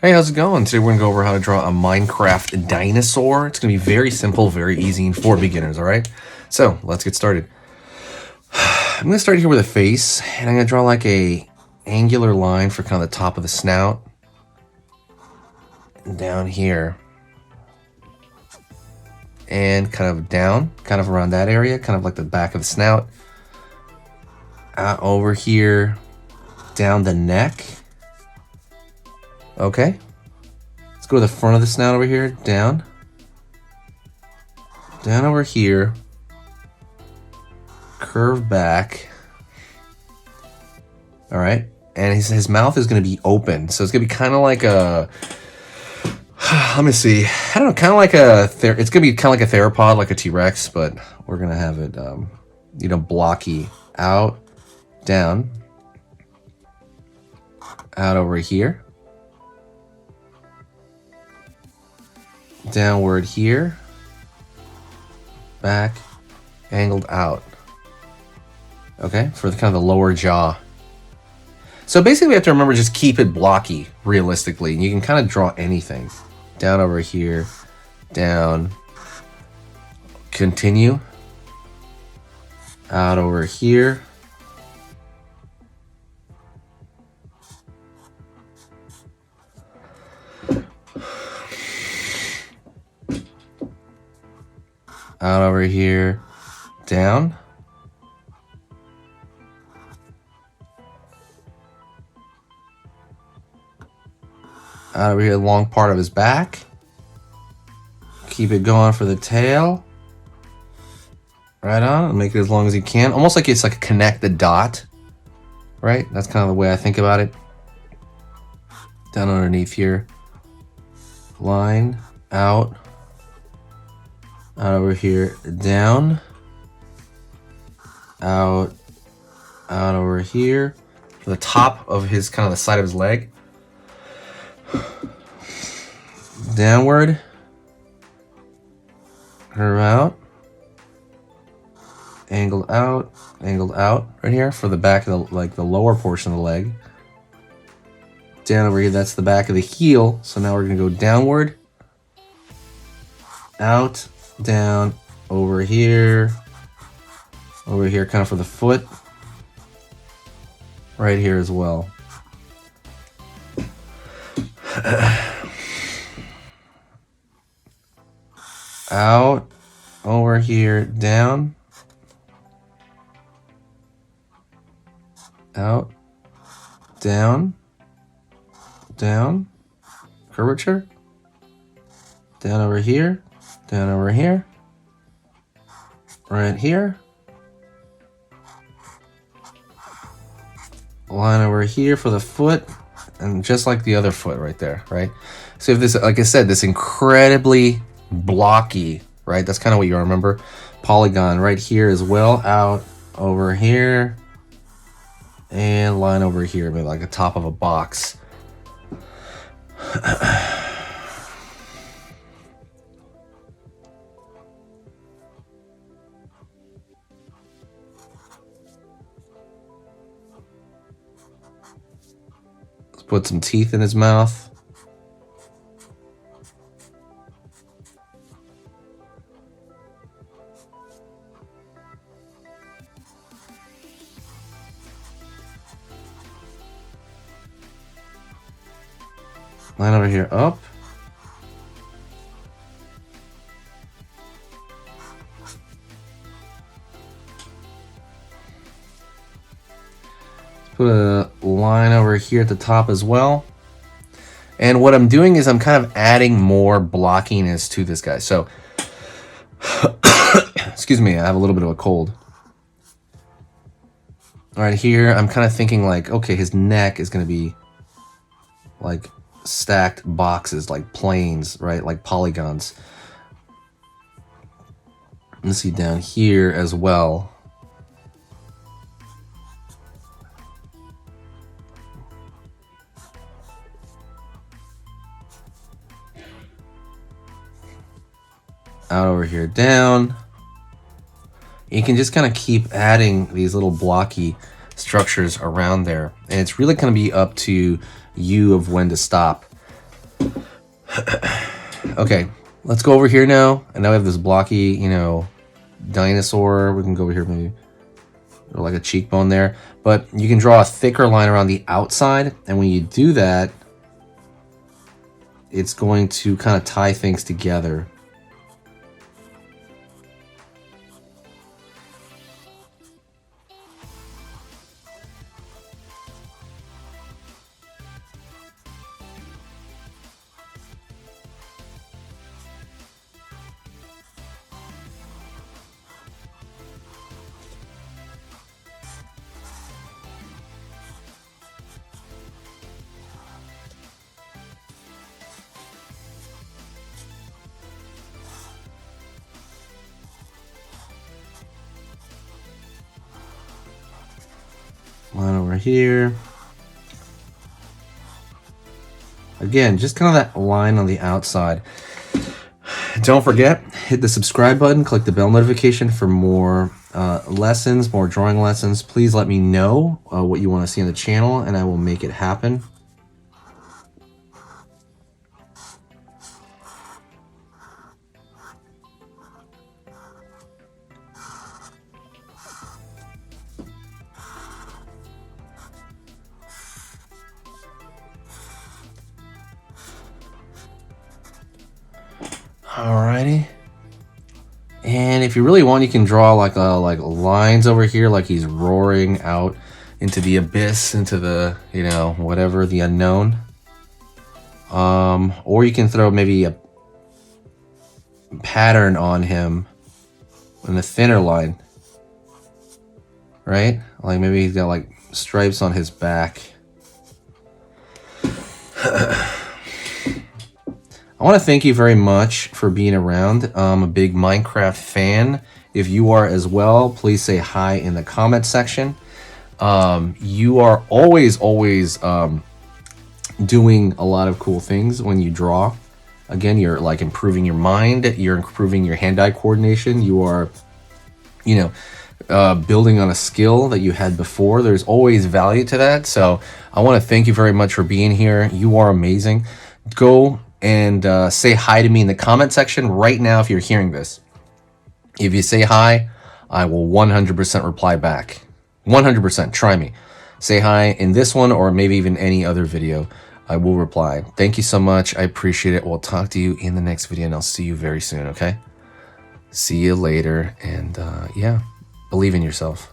Hey, how's it going? Today we're going to go over how to draw a Minecraft dinosaur. It's going to be very simple, very easy, and for beginners, alright? So, let's get started. I'm going to start here with a face, and I'm going to draw like a angular line for kind of the top of the snout. And down here. And kind of down, kind of around that area, kind of like the back of the snout. Out over here, down the neck. Okay, let's go to the front of the snout over here, down over here, curve back. All right, and his mouth is going to be open, so it's going to be kind of like a, let me see, I don't know, kind of like it's going to be kind of like a theropod, like a T-Rex, but we're going to have it, blocky, out, down, out over here. Downward here, back, angled out. Okay, for the kind of the lower jaw. So basically we have to remember just keep it blocky, realistically. And you can kind of draw anything. Down over here, down, continue, out over here. Out over here, down. Out over here, long part of his back. Keep it going for the tail. Right on, make it as long as you can. Almost like it's like a connect the dot. Right? That's kind of the way I think about it. Down underneath here. Line, out. Out over here, down, out over here, for the top of his, kind of the side of his leg, downward, curve out, angled out, right here, for the back of the, like the lower portion of the leg, down over here, that's the back of the heel, so now we're going to go downward, out, down, over here, kind of for the foot, right here as well. Out, over here, down, out, down, curvature, down over here, right here, line over here for the foot, and just like the other foot right there, right? So if this, like I said, this incredibly blocky, right? That's kind of what you remember. Polygon right here as well, out over here, and line over here, maybe like the top of a box. Put some teeth in his mouth. Line over here up. Put a line over here at the top as well. And what I'm doing is I'm kind of adding more blockiness to this guy. So, excuse me, I have a little bit of a cold. All right, here I'm kind of thinking like, okay, his neck is going to be like stacked boxes, like planes, right? Like polygons. Let's see down here as well. Out over here, down. You can just kind of keep adding these little blocky structures around there. And it's really going to be up to you of when to stop. Okay, let's go over here now. And now we have this blocky, you know, dinosaur. We can go over here maybe, or like a cheekbone there. But you can draw a thicker line around the outside. And when you do that, it's going to kind of tie things together. Line over here. Again, just kind of that line on the outside. Don't forget, hit the subscribe button, click the bell notification for more lessons, more drawing lessons. Please let me know what you want to see on the channel, and I will make it happen. Alrighty. And if you really want, you can draw like lines over here, like he's roaring out into the abyss, into the, you know, whatever, the unknown. Or you can throw maybe a pattern on him in a thinner line, right? Like maybe he's got like stripes on his back. I want to thank you very much for being around. I'm a big Minecraft fan. If you are as well, please say hi in the comment section. You are always doing a lot of cool things when you draw. Again, you're like improving your mind, you're improving your hand-eye coordination, you are, you know, building on a skill that you had before. There's always value to that. So I want to thank you very much for being here. You are amazing. Go and say hi to me in the comment section right now if you're hearing this. If you say hi, I will 100% reply back. 100%, try me. Say hi in this one or maybe even any other video. I will reply. Thank you so much. I appreciate it. We'll talk to you in the next video, and I'll see you very soon, okay? See you later, and yeah, believe in yourself.